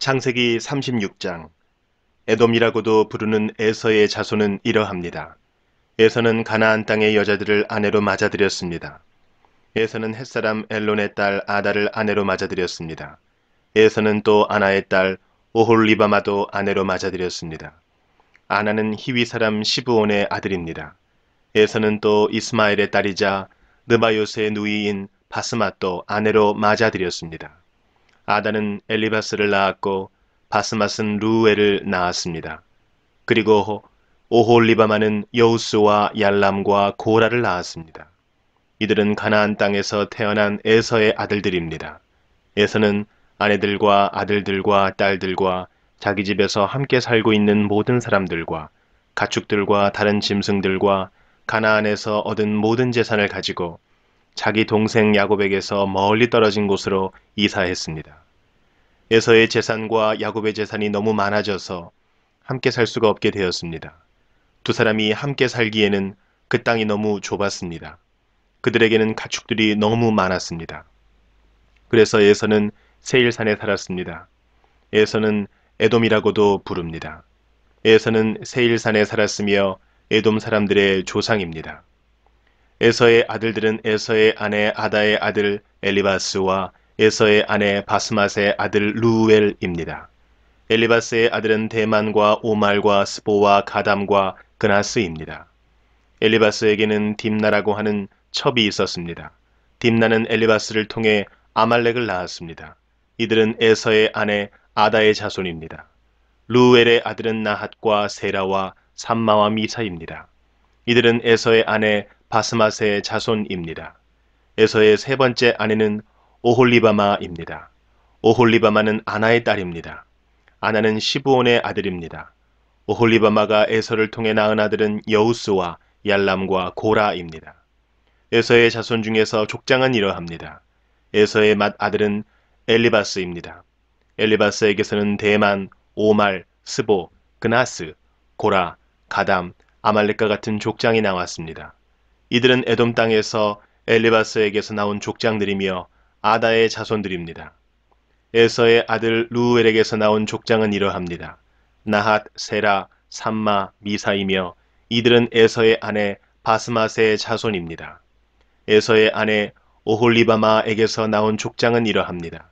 창세기 36장. 에돔이라고도 부르는 에서의 자손은 이러합니다. 에서는 가나안 땅의 여자들을 아내로 맞아들였습니다. 에서는 햇사람 엘론의 딸 아다를 아내로 맞아들였습니다. 에서는 또 아나의 딸 오홀리바마도 아내로 맞아들였습니다. 아나는 히위 사람 시브온의 아들입니다. 에서는 또 이스마엘의 딸이자 느바요스의 누이인 바스맛도 아내로 맞아들였습니다. 아다는 엘리바스를 낳았고 바스맛은 루엘을 낳았습니다. 그리고 오홀리바마는 여우스와 얄람과 고라를 낳았습니다. 이들은 가나안 땅에서 태어난 에서의 아들들입니다. 에서는 아내들과 아들들과 딸들과 자기 집에서 함께 살고 있는 모든 사람들과 가축들과 다른 짐승들과 가나안에서 얻은 모든 재산을 가지고 자기 동생 야곱에게서 멀리 떨어진 곳으로 이사했습니다. 에서의 재산과 야곱의 재산이 너무 많아져서 함께 살 수가 없게 되었습니다. 두 사람이 함께 살기에는 그 땅이 너무 좁았습니다. 그들에게는 가축들이 너무 많았습니다. 그래서 에서는 세일산에 살았습니다. 에서는 에돔이라고도 부릅니다. 에서는 세일산에 살았으며 에돔 사람들의 조상입니다. 에서의 아들들은 에서의 아내 아다의 아들 엘리바스와 에서의 아내 바스맛의 아들 루엘입니다. 엘리바스의 아들은 대만과 오말과 스보와 가담과 그나스입니다. 엘리바스에게는 딥나라고 하는 첩이 있었습니다. 딥나는 엘리바스를 통해 아말렉을 낳았습니다. 이들은 에서의 아내 아다의 자손입니다. 루엘의 아들은 나핫과 세라와 삼마와 미사입니다. 이들은 에서의 아내 바스맛의 자손입니다. 에서의 세 번째 아내는 오홀리바마입니다. 오홀리바마는 아나의 딸입니다. 아나는 시브온의 아들입니다. 오홀리바마가 에서를 통해 낳은 아들은 여우스와 얄람과 고라입니다. 에서의 자손 중에서 족장은 이러합니다. 에서의 맏아들은 엘리바스입니다. 엘리바스에게서는 대만, 오말, 스보, 그나스, 고라, 가담, 아말렉과 같은 족장이 나왔습니다. 이들은 에돔 땅에서 엘리바스에게서 나온 족장들이며 아다의 자손들입니다. 에서의 아들 루엘에게서 나온 족장은 이러합니다. 나핫, 세라, 삼마, 미사이며 이들은 에서의 아내 바스맛의 자손입니다. 에서의 아내 오홀리바마에게서 나온 족장은 이러합니다.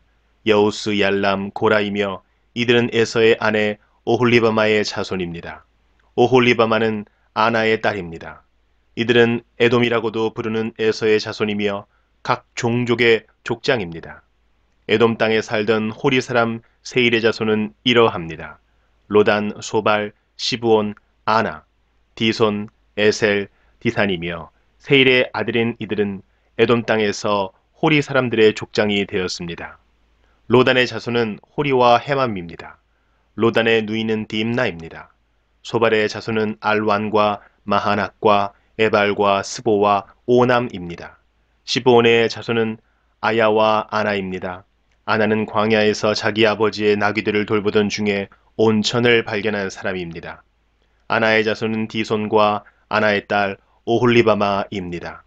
여우스, 얄람, 고라이며 이들은 에서의 아내 오홀리바마의 자손입니다. 오홀리바마는 아나의 딸입니다. 이들은 에돔이라고도 부르는 에서의 자손이며 각 종족의 족장입니다. 에돔 땅에 살던 호리 사람 세일의 자손은 이러합니다. 로단, 소발, 시브온, 아나, 디손, 에셀, 디산이며 세일의 아들인 이들은 에돔 땅에서 호리 사람들의 족장이 되었습니다. 로단의 자손은 호리와 헤맘입니다. 로단의 누이는 딥나입니다. 소발의 자손은 알완과 마하낙과 에발과 스보와 오남입니다. 시브온의 자손은 아야와 아나입니다. 아나는 광야에서 자기 아버지의 나귀들을 돌보던 중에 온천을 발견한 사람입니다. 아나의 자손은 디손과 아나의 딸 오홀리바마입니다.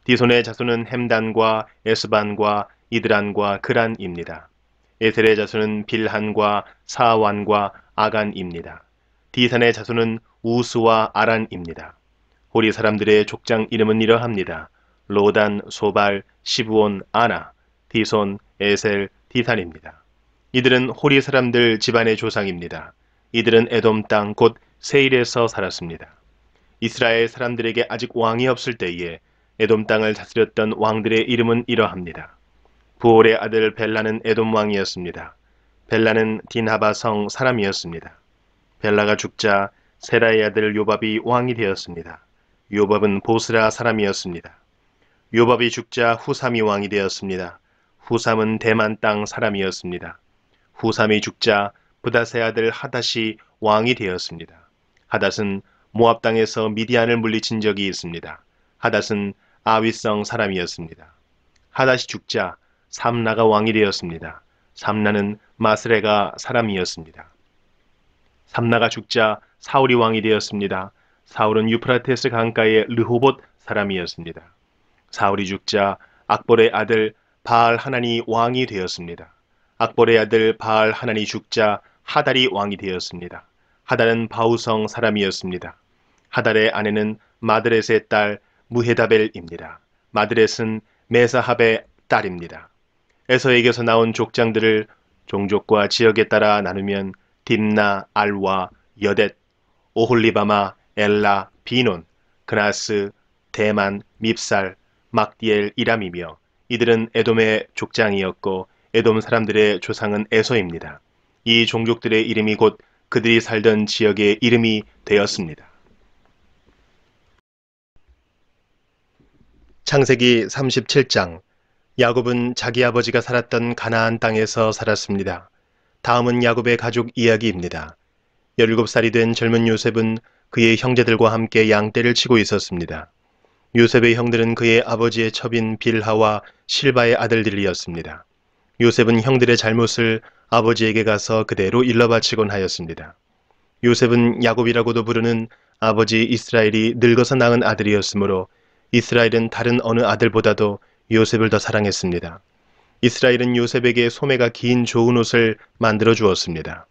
디손의 자손은 햄단과 에스반과 이드란과 그란입니다. 에셀의 자손은 빌한과 사완과 아간입니다. 디산의 자손은 우스와 아란입니다. 호리 사람들의 족장 이름은 이러합니다. 로단, 소발, 시브온, 아나, 디손, 에셀, 디산입니다. 이들은 호리 사람들 집안의 조상입니다. 이들은 에돔 땅 곧 세일에서 살았습니다. 이스라엘 사람들에게 아직 왕이 없을 때에 에돔 땅을 다스렸던 왕들의 이름은 이러합니다. 부올의 아들 벨라는 에돔 왕이었습니다. 벨라는 딘하바 성 사람이었습니다. 벨라가 죽자 세라의 아들 요밥이 왕이 되었습니다. 요밥은 보스라 사람이었습니다. 요밥이 죽자 후삼이 왕이 되었습니다. 후삼은 대만 땅 사람이었습니다. 후삼이 죽자 브닷의 아들 하닷이 왕이 되었습니다. 하닷은 모압 땅에서 미디안을 물리친 적이 있습니다. 하닷은 아윗성 사람이었습니다. 하닷이 죽자 삼나가 왕이 되었습니다. 삼나는 마스레가 사람이었습니다. 삼나가 죽자 사울이 왕이 되었습니다. 사울은 유프라테스 강가의 르호봇 사람이었습니다. 사울이 죽자 악볼의 아들 바알 하나니 왕이 되었습니다. 악볼의 아들 바알 하난이 죽자 하달이 왕이 되었습니다. 하달은 바우성 사람이었습니다. 하달의 아내는 마드렛의 딸 무헤다벨입니다. 마드렛은 메사합의 딸입니다. 에서에게서 나온 족장들을 종족과 지역에 따라 나누면 딥나, 알와, 여댓, 오홀리바마, 엘라, 비논, 그나스, 대만, 밉살, 막디엘, 이람이며 이들은 에돔의 족장이었고 에돔 사람들의 조상은 에서입니다. 이 종족들의 이름이 곧 그들이 살던 지역의 이름이 되었습니다. 창세기 37장. 야곱은 자기 아버지가 살았던 가나안 땅에서 살았습니다. 다음은 야곱의 가족 이야기입니다. 17살이 된 젊은 요셉은 그의 형제들과 함께 양떼를 치고 있었습니다. 요셉의 형들은 그의 아버지의 첩인 빌하와 실바의 아들들이었습니다. 요셉은 형들의 잘못을 아버지에게 가서 그대로 일러바치곤 하였습니다. 요셉은 야곱이라고도 부르는 아버지 이스라엘이 늙어서 낳은 아들이었으므로 이스라엘은 다른 어느 아들보다도 요셉을 더 사랑했습니다. 이스라엘은 요셉에게 소매가 긴 좋은 옷을 만들어 주었습니다.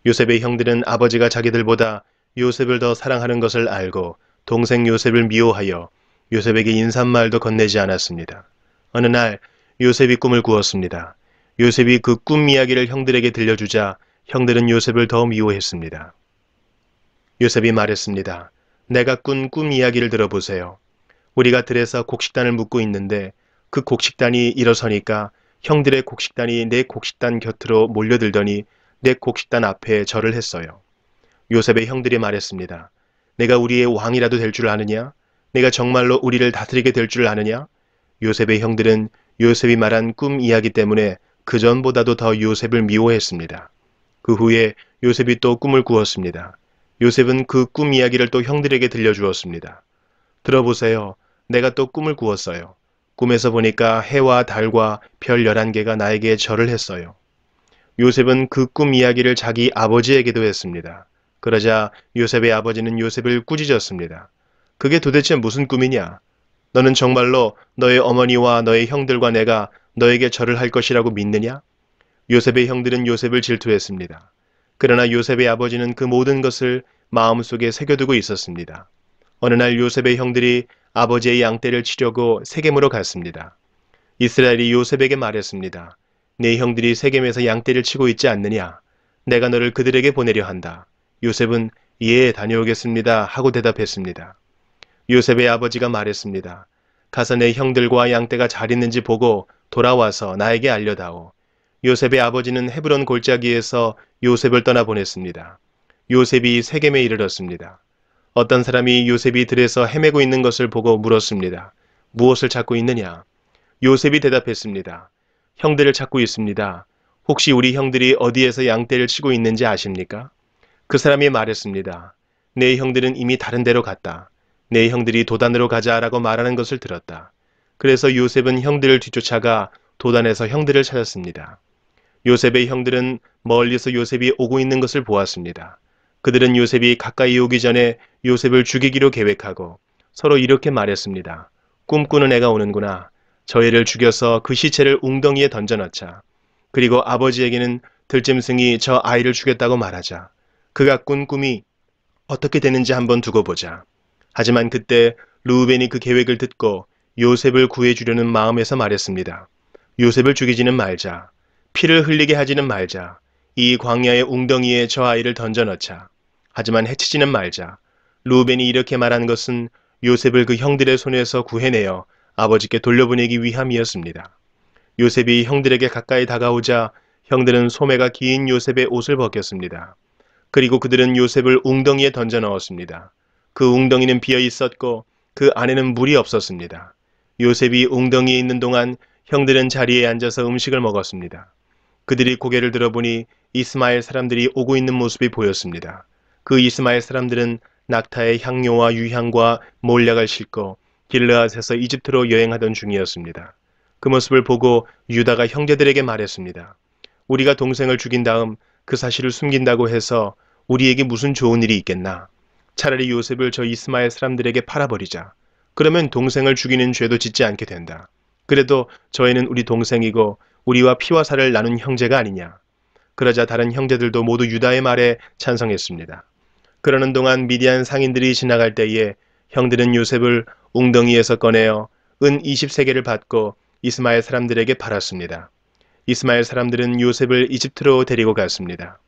요셉의 형들은 아버지가 자기들보다 요셉을 더 사랑하는 것을 알고 동생 요셉을 미워하여 요셉에게 인사말도 건네지 않았습니다. 어느 날 요셉이 꿈을 꾸었습니다. 요셉이 그 꿈 이야기를 형들에게 들려주자 형들은 요셉을 더 미워했습니다. 요셉이 말했습니다. 내가 꾼 꿈 이야기를 들어보세요. 우리가 들에서 곡식단을 묶고 있는데 그 곡식단이 일어서니까 형들의 곡식단이 내 곡식단 곁으로 몰려들더니 내 곡식단 앞에 절을 했어요. 요셉의 형들이 말했습니다. 내가 우리의 왕이라도 될 줄 아느냐? 내가 정말로 우리를 다스리게 될 줄 아느냐? 요셉의 형들은 요셉이 말한 꿈 이야기 때문에 그전보다도 더 요셉을 미워했습니다. 그 후에 요셉이 또 꿈을 꾸었습니다. 요셉은 그 꿈 이야기를 또 형들에게 들려주었습니다. 들어보세요. 내가 또 꿈을 꾸었어요. 꿈에서 보니까 해와 달과 별 11개가 나에게 절을 했어요. 요셉은 그 꿈 이야기를 자기 아버지에게도 했습니다. 그러자 요셉의 아버지는 요셉을 꾸짖었습니다. 그게 도대체 무슨 꿈이냐? 너는 정말로 너의 어머니와 너의 형들과 내가 너에게 절을 할 것이라고 믿느냐? 요셉의 형들은 요셉을 질투했습니다. 그러나 요셉의 아버지는 그 모든 것을 마음속에 새겨두고 있었습니다. 어느 날 요셉의 형들이 아버지의 양떼를 치려고 세겜으로 갔습니다. 이스라엘이 요셉에게 말했습니다. 네 형들이 세겜에서 양떼를 치고 있지 않느냐? 내가 너를 그들에게 보내려 한다. 요셉은 예, 다녀오겠습니다 하고 대답했습니다. 요셉의 아버지가 말했습니다. 가서 내 형들과 양떼가 잘 있는지 보고 돌아와서 나에게 알려다오. 요셉의 아버지는 헤브론 골짜기에서 요셉을 떠나보냈습니다. 요셉이 세겜에 이르렀습니다. 어떤 사람이 요셉이 들에서 헤매고 있는 것을 보고 물었습니다. 무엇을 찾고 있느냐? 요셉이 대답했습니다. 형들을 찾고 있습니다. 혹시 우리 형들이 어디에서 양떼를 치고 있는지 아십니까? 그 사람이 말했습니다. 내 형들은 이미 다른 데로 갔다. 내 형들이 도단으로 가자라고 말하는 것을 들었다. 그래서 요셉은 형들을 뒤쫓아가 도단에서 형들을 찾았습니다. 요셉의 형들은 멀리서 요셉이 오고 있는 것을 보았습니다. 그들은 요셉이 가까이 오기 전에 요셉을 죽이기로 계획하고 서로 이렇게 말했습니다. 꿈꾸는 애가 오는구나. 저 애를 죽여서 그 시체를 웅덩이에 던져넣자. 그리고 아버지에게는 들짐승이 저 아이를 죽였다고 말하자. 그가 꾼 꿈이 어떻게 되는지 한번 두고 보자. 하지만 그때 르우벤이 그 계획을 듣고 요셉을 구해주려는 마음에서 말했습니다. 요셉을 죽이지는 말자. 피를 흘리게 하지는 말자. 이 광야의 웅덩이에 저 아이를 던져넣자. 하지만 해치지는 말자. 르우벤이 이렇게 말한 것은 요셉을 그 형들의 손에서 구해내어 아버지께 돌려보내기 위함이었습니다. 요셉이 형들에게 가까이 다가오자 형들은 소매가 긴 요셉의 옷을 벗겼습니다. 그리고 그들은 요셉을 웅덩이에 던져 넣었습니다. 그 웅덩이는 비어 있었고 그 안에는 물이 없었습니다. 요셉이 웅덩이에 있는 동안 형들은 자리에 앉아서 음식을 먹었습니다. 그들이 고개를 들어보니 이스마엘 사람들이 오고 있는 모습이 보였습니다. 그 이스마엘 사람들은 낙타의 향료와 유향과 몰약을 싣고 길르앗에서 이집트로 여행하던 중이었습니다. 그 모습을 보고 유다가 형제들에게 말했습니다. 우리가 동생을 죽인 다음 그 사실을 숨긴다고 해서 우리에게 무슨 좋은 일이 있겠나? 차라리 요셉을 저 이스마엘 사람들에게 팔아버리자. 그러면 동생을 죽이는 죄도 짓지 않게 된다. 그래도 저 애는 우리 동생이고 우리와 피와 살을 나눈 형제가 아니냐. 그러자 다른 형제들도 모두 유다의 말에 찬성했습니다. 그러는 동안 미디안 상인들이 지나갈 때에 형들은 요셉을 웅덩이에서 꺼내어 은 20세겔을 받고 이스마엘 사람들에게 팔았습니다. 이스마엘 사람들은 요셉을 이집트로 데리고 갔습니다.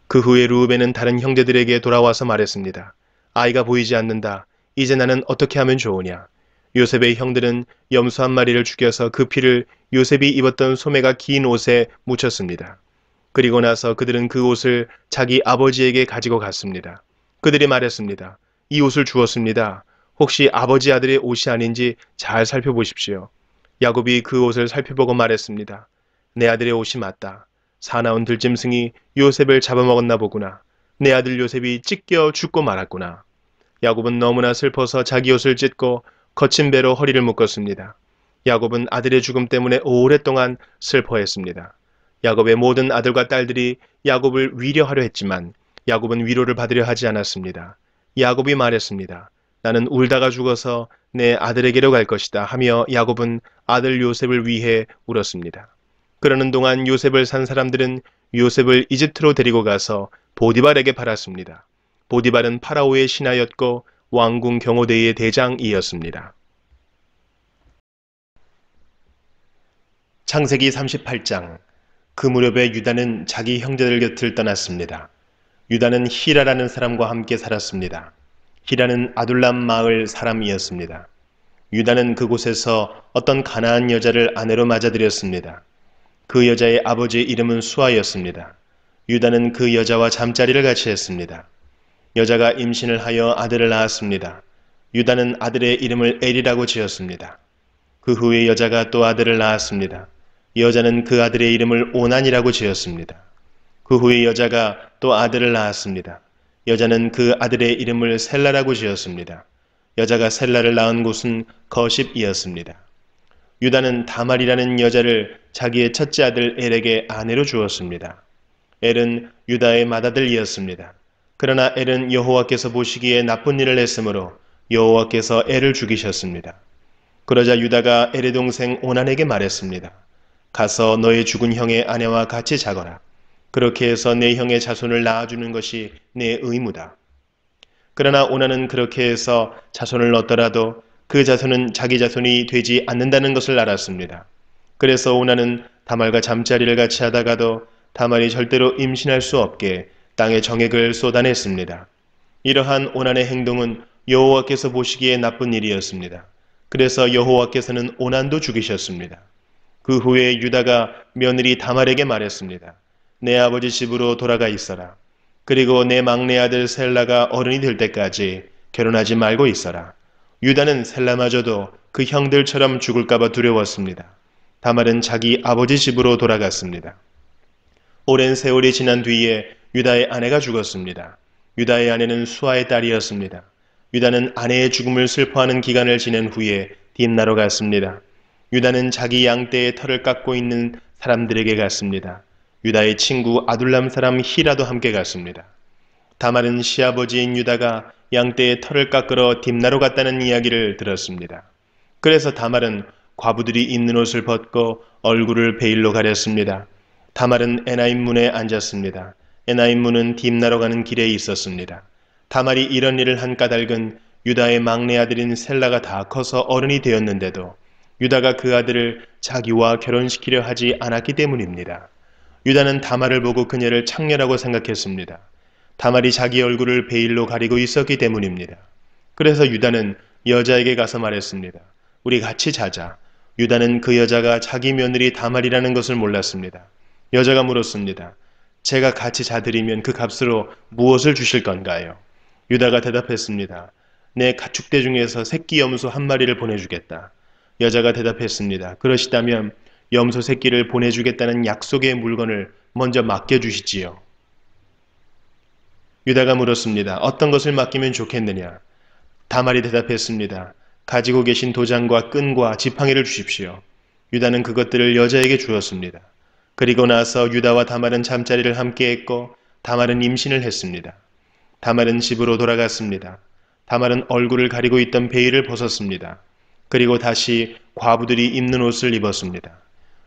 그 후에 루벤은 다른 형제들에게 돌아와서 말했습니다. 아이가 보이지 않는다. 이제 나는 어떻게 하면 좋으냐. 요셉의 형들은 염소 한 마리를 죽여서 그 피를 요셉이 입었던 소매가 긴 옷에 묻혔습니다. 그리고 나서 그들은 그 옷을 자기 아버지에게 가지고 갔습니다. 그들이 말했습니다. 이 옷을 주었습니다. 혹시 아버지 아들의 옷이 아닌지 잘 살펴보십시오. 야곱이 그 옷을 살펴보고 말했습니다. 내 아들의 옷이 맞다. 사나운 들짐승이 요셉을 잡아먹었나 보구나. 내 아들 요셉이 찢겨 죽고 말았구나. 야곱은 너무나 슬퍼서 자기 옷을 찢고 거친 배로 허리를 묶었습니다. 야곱은 아들의 죽음 때문에 오랫동안 슬퍼했습니다. 야곱의 모든 아들과 딸들이 야곱을 위로하려 했지만 야곱은 위로를 받으려 하지 않았습니다. 야곱이 말했습니다. 나는 울다가 죽어서 내 아들에게로 갈 것이다 하며 야곱은 아들 요셉을 위해 울었습니다. 그러는 동안 요셉을 산 사람들은 요셉을 이집트로 데리고 가서 보디발에게 팔았습니다. 보디발은 파라오의 신하였고 왕궁 경호대의 대장이었습니다. 창세기 38장. 그 무렵에 유다는 자기 형제들 곁을 떠났습니다. 유다는 히라라는 사람과 함께 살았습니다. 히라는 아둘람 마을 사람이었습니다. 유다는 그곳에서 어떤 가나안 여자를 아내로 맞아들였습니다. 그 여자의 아버지의 이름은 수아였습니다. 유다는 그 여자와 잠자리를 같이 했습니다. 여자가 임신을 하여 아들을 낳았습니다. 유다는 아들의 이름을 엘이라고 지었습니다. 그 후에 여자가 또 아들을 낳았습니다. 여자는 그 아들의 이름을 오난이라고 지었습니다. 그 후에 여자가 또 아들을 낳았습니다. 여자는 그 아들의 이름을 셀라라고 지었습니다. 여자가 셀라를 낳은 곳은 거십이었습니다. 유다는 다말이라는 여자를 자기의 첫째 아들 엘에게 아내로 주었습니다. 엘은 유다의 맏아들이었습니다. 그러나 엘은 여호와께서 보시기에 나쁜 일을 했으므로 여호와께서 엘을 죽이셨습니다. 그러자 유다가 엘의 동생 오난에게 말했습니다. 가서 너의 죽은 형의 아내와 같이 자거라. 그렇게 해서 내 형의 자손을 낳아주는 것이 내 의무다. 그러나 오난은 그렇게 해서 자손을 얻더라도 그 자손은 자기 자손이 되지 않는다는 것을 알았습니다. 그래서 오난은 다말과 잠자리를 같이 하다가도 다말이 절대로 임신할 수 없게 땅에 정액을 쏟아냈습니다. 이러한 오난의 행동은 여호와께서 보시기에 나쁜 일이었습니다. 그래서 여호와께서는 오난도 죽이셨습니다. 그 후에 유다가 며느리 다말에게 말했습니다. 내 아버지 집으로 돌아가 있어라. 그리고 내 막내 아들 셀라가 어른이 될 때까지 결혼하지 말고 있어라. 유다는 셀라마저도 그 형들처럼 죽을까봐 두려웠습니다. 다말은 자기 아버지 집으로 돌아갔습니다. 오랜 세월이 지난 뒤에 유다의 아내가 죽었습니다. 유다의 아내는 수아의 딸이었습니다. 유다는 아내의 죽음을 슬퍼하는 기간을 지낸 후에 딥나로 갔습니다. 유다는 자기 양떼의 털을 깎고 있는 사람들에게 갔습니다. 유다의 친구 아둘람 사람 히라도 함께 갔습니다. 다말은 시아버지인 유다가 양떼의 털을 깎으러 딥나로 갔다는 이야기를 들었습니다. 그래서 다말은 과부들이 입는 옷을 벗고 얼굴을 베일로 가렸습니다. 다말은 에나임 문에 앉았습니다. 에나임 문은 딥나로 가는 길에 있었습니다. 다말이 이런 일을 한 까닭은 유다의 막내 아들인 셀라가 다 커서 어른이 되었는데도 유다가 그 아들을 자기와 결혼시키려 하지 않았기 때문입니다. 유다는 다말을 보고 그녀를 창녀라고 생각했습니다. 다말이 자기 얼굴을 베일로 가리고 있었기 때문입니다. 그래서 유다는 여자에게 가서 말했습니다. 우리 같이 자자. 유다는 그 여자가 자기 며느리 다말이라는 것을 몰랐습니다. 여자가 물었습니다. 제가 같이 자드리면 그 값으로 무엇을 주실 건가요? 유다가 대답했습니다. 내 가축대 중에서 새끼 염소 한 마리를 보내주겠다. 여자가 대답했습니다. 그러시다면 염소 새끼를 보내주겠다는 약속의 물건을 먼저 맡겨주시지요. 유다가 물었습니다. 어떤 것을 맡기면 좋겠느냐? 다말이 대답했습니다. 가지고 계신 도장과 끈과 지팡이를 주십시오. 유다는 그것들을 여자에게 주었습니다. 그리고 나서 유다와 다말은 잠자리를 함께 했고 다말은 임신을 했습니다. 다말은 집으로 돌아갔습니다. 다말은 얼굴을 가리고 있던 베일을 벗었습니다. 그리고 다시 과부들이 입는 옷을 입었습니다.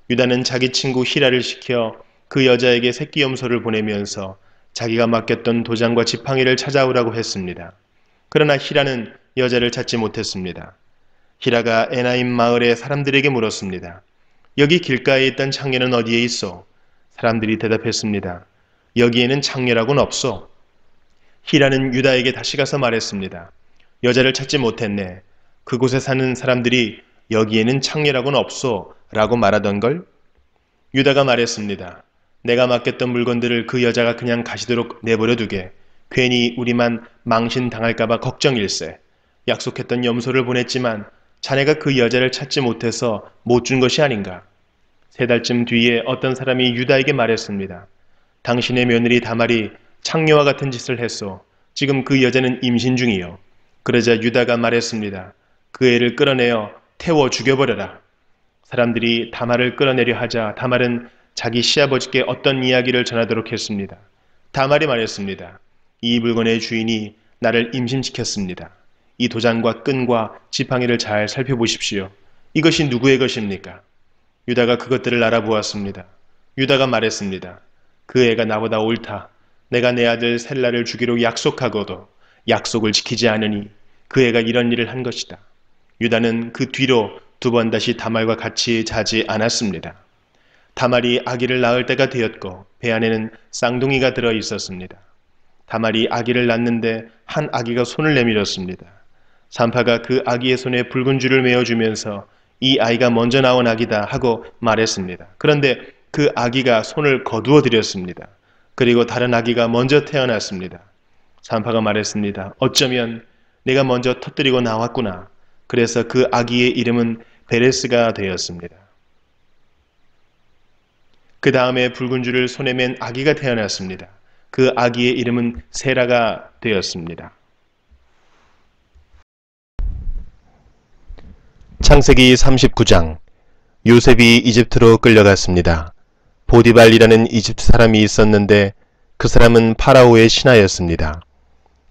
유다는 자기 친구 히라를 시켜 그 여자에게 새끼염소를 보내면서 자기가 맡겼던 도장과 지팡이를 찾아오라고 했습니다. 그러나 히라는 여자를 찾지 못했습니다. 히라가 에나임 마을의 사람들에게 물었습니다. 여기 길가에 있던 창녀는 어디에 있어? 사람들이 대답했습니다. 여기에는 창녀라고는 없어. 히라는 유다에게 다시 가서 말했습니다. 여자를 찾지 못했네. 그곳에 사는 사람들이 여기에는 창녀라고는 없어 라고 말하던걸? 유다가 말했습니다. 내가 맡겼던 물건들을 그 여자가 그냥 가시도록 내버려 두게. 괜히 우리만 망신당할까봐 걱정일세. 약속했던 염소를 보냈지만 자네가 그 여자를 찾지 못해서 못 준 것이 아닌가. 3달쯤 뒤에 어떤 사람이 유다에게 말했습니다. 당신의 며느리 다말이 창녀와 같은 짓을 했소. 지금 그 여자는 임신 중이요. 그러자 유다가 말했습니다. 그 애를 끌어내어 태워 죽여버려라. 사람들이 다말을 끌어내려 하자 다말은 자기 시아버지께 어떤 이야기를 전하도록 했습니다. 다말이 말했습니다. 이 물건의 주인이 나를 임신시켰습니다. 이 도장과 끈과 지팡이를 잘 살펴보십시오. 이것이 누구의 것입니까? 유다가 그것들을 알아보았습니다. 유다가 말했습니다. 그 애가 나보다 옳다. 내가 내 아들 셀라를 주기로 약속하고도 약속을 지키지 않으니 그 애가 이런 일을 한 것이다. 유다는 그 뒤로 2번 다시 다말과 같이 자지 않았습니다. 다말이 아기를 낳을 때가 되었고 배 안에는 쌍둥이가 들어 있었습니다. 다말이 아기를 낳는데 한 아기가 손을 내밀었습니다. 산파가 그 아기의 손에 붉은 줄을 메어주면서 이 아이가 먼저 나온 아기다 하고 말했습니다. 그런데 그 아기가 손을 거두어 드렸습니다. 그리고 다른 아기가 먼저 태어났습니다. 산파가 말했습니다. 어쩌면 내가 먼저 터뜨리고 나왔구나. 그래서 그 아기의 이름은 베레스가 되었습니다. 그 다음에 붉은 줄을 손에 맨 아기가 태어났습니다. 그 아기의 이름은 세라가 되었습니다. 창세기 39장. 요셉이 이집트로 끌려갔습니다. 보디발이라는 이집트 사람이 있었는데 그 사람은 파라오의 신하였습니다.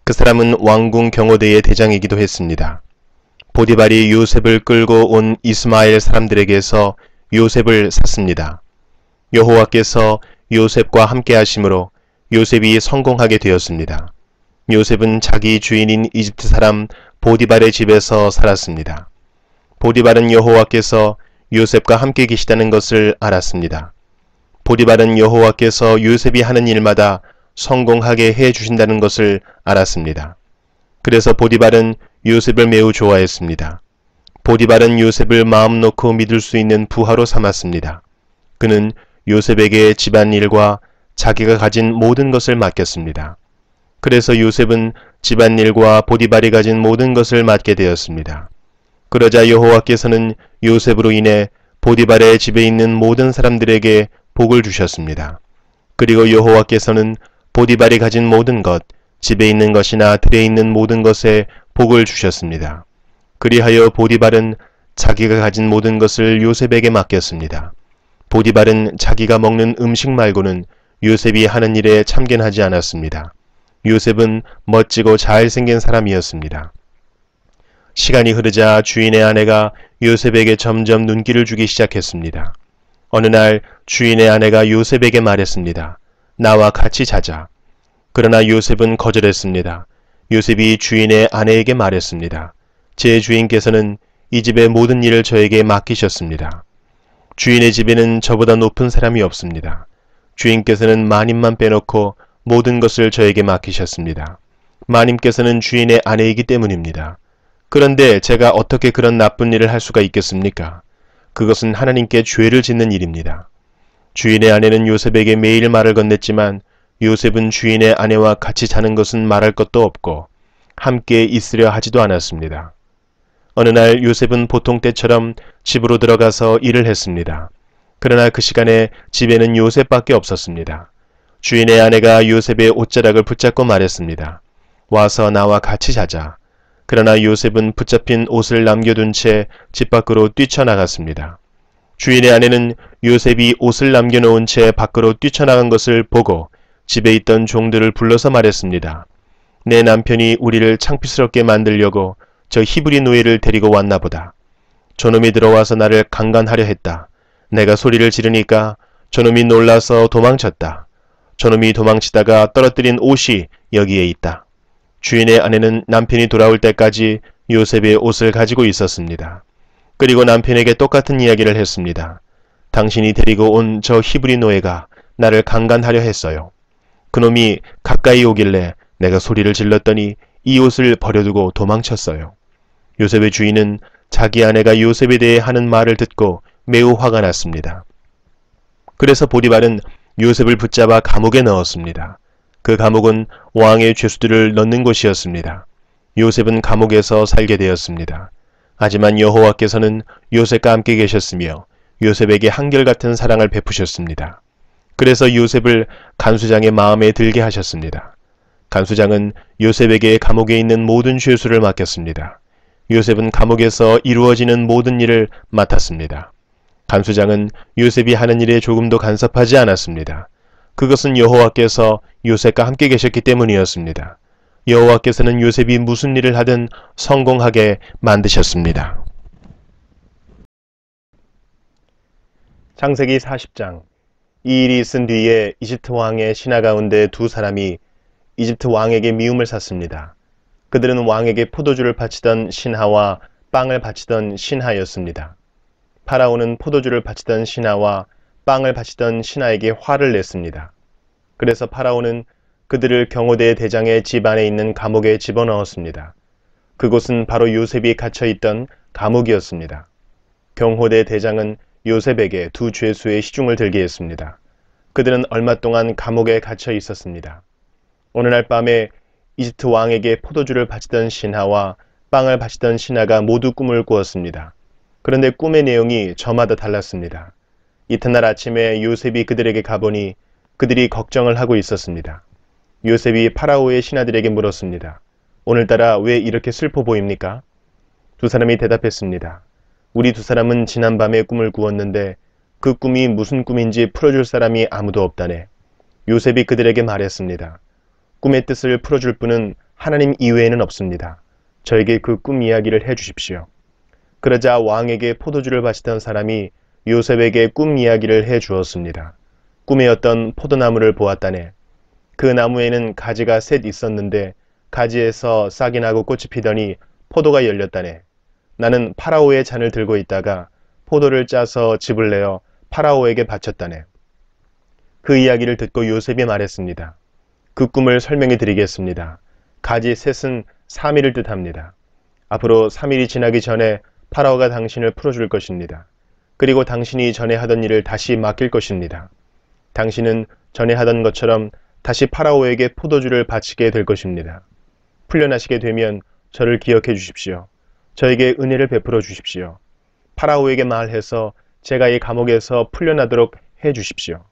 그 사람은 왕궁 경호대의 대장이기도 했습니다. 보디발이 요셉을 끌고 온 이스마엘 사람들에게서 요셉을 샀습니다. 여호와께서 요셉과 함께 하심으로 요셉이 성공하게 되었습니다. 요셉은 자기 주인인 이집트 사람 보디발의 집에서 살았습니다. 보디발은 여호와께서 요셉과 함께 계시다는 것을 알았습니다. 보디발은 여호와께서 요셉이 하는 일마다 성공하게 해 주신다는 것을 알았습니다. 그래서 보디발은 요셉을 매우 좋아했습니다. 보디발은 요셉을 마음 놓고 믿을 수 있는 부하로 삼았습니다. 그는 요셉에게 집안일과 자기가 가진 모든 것을 맡겼습니다. 그래서 요셉은 집안일과 보디발이 가진 모든 것을 맡게 되었습니다. 그러자 여호와께서는 요셉으로 인해 보디발의 집에 있는 모든 사람들에게 복을 주셨습니다. 그리고 여호와께서는 보디발이 가진 모든 것, 집에 있는 것이나 들에 있는 모든 것에 복을 주셨습니다. 그리하여 보디발은 자기가 가진 모든 것을 요셉에게 맡겼습니다. 보디발은 자기가 먹는 음식 말고는 요셉이 하는 일에 참견하지 않았습니다. 요셉은 멋지고 잘생긴 사람이었습니다. 시간이 흐르자 주인의 아내가 요셉에게 점점 눈길을 주기 시작했습니다. 어느 날 주인의 아내가 요셉에게 말했습니다. 나와 같이 자자. 그러나 요셉은 거절했습니다. 요셉이 주인의 아내에게 말했습니다. 제 주인께서는 이 집의 모든 일을 저에게 맡기셨습니다. 주인의 집에는 저보다 높은 사람이 없습니다. 주인께서는 마님만 빼놓고 모든 것을 저에게 맡기셨습니다. 마님께서는 주인의 아내이기 때문입니다. 그런데 제가 어떻게 그런 나쁜 일을 할 수가 있겠습니까? 그것은 하나님께 죄를 짓는 일입니다. 주인의 아내는 요셉에게 매일 말을 건넸지만 요셉은 주인의 아내와 같이 자는 것은 말할 것도 없고 함께 있으려 하지도 않았습니다. 어느 날 요셉은 보통 때처럼 집으로 들어가서 일을 했습니다. 그러나 그 시간에 집에는 요셉밖에 없었습니다. 주인의 아내가 요셉의 옷자락을 붙잡고 말했습니다. 와서 나와 같이 자자. 그러나 요셉은 붙잡힌 옷을 남겨둔 채 집 밖으로 뛰쳐나갔습니다. 주인의 아내는 요셉이 옷을 남겨놓은 채 밖으로 뛰쳐나간 것을 보고 집에 있던 종들을 불러서 말했습니다. 내 남편이 우리를 창피스럽게 만들려고 저 히브리 노예를 데리고 왔나 보다. 저놈이 들어와서 나를 강간하려 했다. 내가 소리를 지르니까 저놈이 놀라서 도망쳤다. 저놈이 도망치다가 떨어뜨린 옷이 여기에 있다. 주인의 아내는 남편이 돌아올 때까지 요셉의 옷을 가지고 있었습니다. 그리고 남편에게 똑같은 이야기를 했습니다. 당신이 데리고 온 저 히브리 노예가 나를 강간하려 했어요. 그놈이 가까이 오길래 내가 소리를 질렀더니 이 옷을 버려두고 도망쳤어요. 요셉의 주인은 자기 아내가 요셉에 대해 하는 말을 듣고 매우 화가 났습니다. 그래서 보디발은 요셉을 붙잡아 감옥에 넣었습니다. 그 감옥은 왕의 죄수들을 넣는 곳이었습니다. 요셉은 감옥에서 살게 되었습니다. 하지만 여호와께서는 요셉과 함께 계셨으며 요셉에게 한결같은 사랑을 베푸셨습니다. 그래서 요셉을 간수장의 마음에 들게 하셨습니다. 간수장은 요셉에게 감옥에 있는 모든 죄수를 맡겼습니다. 요셉은 감옥에서 이루어지는 모든 일을 맡았습니다. 간수장은 요셉이 하는 일에 조금도 간섭하지 않았습니다. 그것은 여호와께서 요셉과 함께 계셨기 때문이었습니다. 여호와께서는 요셉이 무슨 일을 하든 성공하게 만드셨습니다. 창세기 40장. 이 일이 있은 뒤에 이집트 왕의 신하 가운데 두 사람이 이집트 왕에게 미움을 샀습니다. 그들은 왕에게 포도주를 바치던 신하와 빵을 바치던 신하였습니다. 파라오는 포도주를 바치던 신하와 빵을 바치던 신하에게 화를 냈습니다. 그래서 파라오는 그들을 경호대 대장의 집 안에 있는 감옥에 집어넣었습니다. 그곳은 바로 요셉이 갇혀있던 감옥이었습니다. 경호대 대장은 요셉에게 두 죄수의 시중을 들게 했습니다. 그들은 얼마 동안 감옥에 갇혀 있었습니다. 어느 날 밤에 이집트 왕에게 포도주를 바치던 신하와 빵을 바치던 신하가 모두 꿈을 꾸었습니다. 그런데 꿈의 내용이 저마다 달랐습니다. 이튿날 아침에 요셉이 그들에게 가보니 그들이 걱정을 하고 있었습니다. 요셉이 파라오의 신하들에게 물었습니다. 오늘따라 왜 이렇게 슬퍼 보입니까? 두 사람이 대답했습니다. 우리 두 사람은 지난밤에 꿈을 꾸었는데 그 꿈이 무슨 꿈인지 풀어줄 사람이 아무도 없다네. 요셉이 그들에게 말했습니다. 꿈의 뜻을 풀어줄 분은 하나님 이외에는 없습니다. 저에게 그 꿈 이야기를 해주십시오. 그러자 왕에게 포도주를 바치던 사람이 요셉에게 꿈 이야기를 해주었습니다. 꿈에 어떤 포도나무를 보았다네. 그 나무에는 가지가 셋 있었는데 가지에서 싹이 나고 꽃이 피더니 포도가 열렸다네. 나는 파라오의 잔을 들고 있다가 포도를 짜서 즙을 내어 파라오에게 바쳤다네. 그 이야기를 듣고 요셉이 말했습니다. 그 꿈을 설명해 드리겠습니다. 가지 셋은 3일을 뜻합니다. 앞으로 3일이 지나기 전에 파라오가 당신을 풀어줄 것입니다. 그리고 당신이 전에 하던 일을 다시 맡길 것입니다. 당신은 전에 하던 것처럼 다시 파라오에게 포도주를 바치게 될 것입니다. 풀려나시게 되면 저를 기억해 주십시오. 저에게 은혜를 베풀어 주십시오. 파라오에게 말해서 제가 이 감옥에서 풀려나도록 해 주십시오.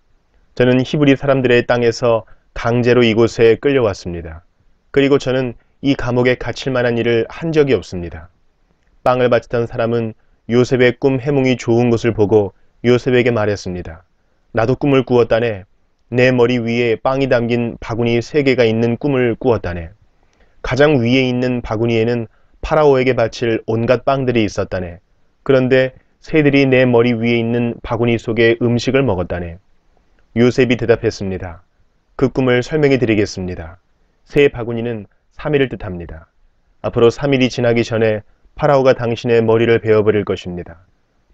저는 히브리 사람들의 땅에서 강제로 이곳에 끌려왔습니다. 그리고 저는 이 감옥에 갇힐 만한 일을 한 적이 없습니다. 빵을 바치던 사람은 요셉의 꿈 해몽이 좋은 것을 보고 요셉에게 말했습니다. 나도 꿈을 꾸었다네. 내 머리 위에 빵이 담긴 바구니 3개가 있는 꿈을 꾸었다네. 가장 위에 있는 바구니에는 파라오에게 바칠 온갖 빵들이 있었다네. 그런데 새들이 내 머리 위에 있는 바구니 속에 음식을 먹었다네. 요셉이 대답했습니다. 그 꿈을 설명해 드리겠습니다. 새 바구니는 3일을 뜻합니다. 앞으로 3일이 지나기 전에 파라오가 당신의 머리를 베어버릴 것입니다.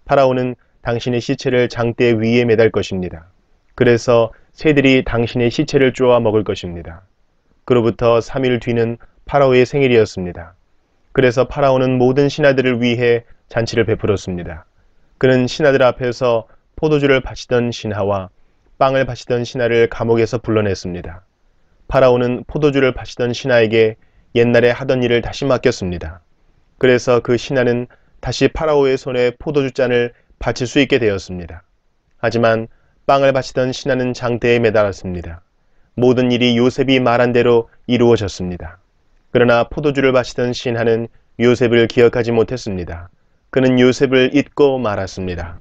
파라오는 당신의 시체를 장대 위에 매달 것입니다. 그래서 새들이 당신의 시체를 쪼아 먹을 것입니다. 그로부터 3일 뒤는 파라오의 생일이었습니다. 그래서 파라오는 모든 신하들을 위해 잔치를 베풀었습니다. 그는 신하들 앞에서 포도주를 바치던 신하와 빵을 바치던 신하를 감옥에서 불러냈습니다. 파라오는 포도주를 바치던 신하에게 옛날에 하던 일을 다시 맡겼습니다. 그래서 그 신하는 다시 파라오의 손에 포도주 잔을 바칠 수 있게 되었습니다. 하지만 빵을 바치던 신하는 장대에 매달았습니다. 모든 일이 요셉이 말한 대로 이루어졌습니다. 그러나 포도주를 바치던 신하는 요셉을 기억하지 못했습니다. 그는 요셉을 잊고 말았습니다.